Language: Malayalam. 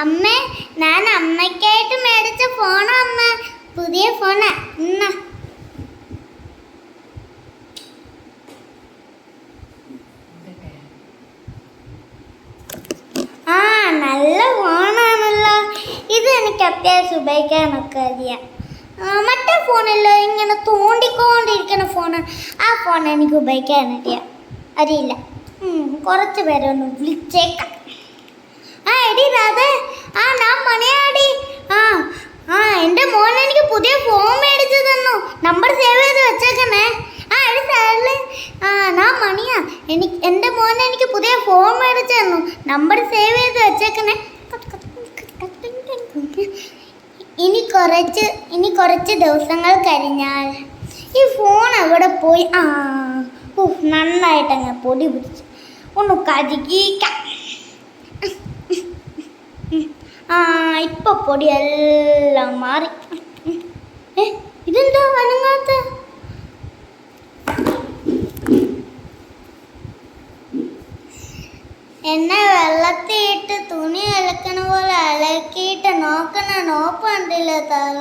അമ്മ ഞാൻ അമ്മയ്ക്കായിട്ട് മേടിച്ച ഫോണാ അമ്മ. പുതിയ ഫോണാ. ആ നല്ല ഫോണാണല്ലോ ഇത്. എനിക്ക് അത്യാവശ്യം ഉപയോഗിക്കാനൊക്കെ അറിയാം. മറ്റേ ഫോണല്ലോ ഇങ്ങനെ തോണ്ടിക്കൊണ്ടിരിക്കുന്ന ഫോണാണ്. ആ ഫോൺ എനിക്ക് ഉപയോഗിക്കാൻ അറിയില്ല. കുറച്ച് പേരെ ഒന്ന് വിളിച്ചേക്കാം. ആ എടി രാധേ, ഞാൻ മണിയാടി. എൻ്റെ മോൻ എനിക്ക് പുതിയ ഫോൺ മേടിച്ചു തന്നു. നമ്പർ സേവ് ചെയ്ത് വെച്ചേക്കണേ. എടി സാറില് ഞാൻ മണിയാ. എൻ്റെ മോൻ എനിക്ക് പുതിയ ഫോൺ മേടിച്ചു തന്നു. നമ്പർ സേവ് ചെയ്ത് വെച്ചേക്കണേ. ഇനി കുറച്ച് ദിവസങ്ങൾ കഴിഞ്ഞാൽ ഈ ഫോൺ അവിടെ പോയി നന്നായിട്ടങ്ങ് പൊടി പിടിച്ച് ഒന്ന് കഴുകിക്കാം. ഇപ്പൊ പൊടിയെല്ലാം മാറി. ഇതെന്താ അനങ്ങാത്ത? എന്നെ വെള്ളത്തിയിട്ട് തുണി അലക്കണ പോലെ അലക്കിയിട്ട് നോക്കണ നോപ്പുണ്ടല്ലോ തല.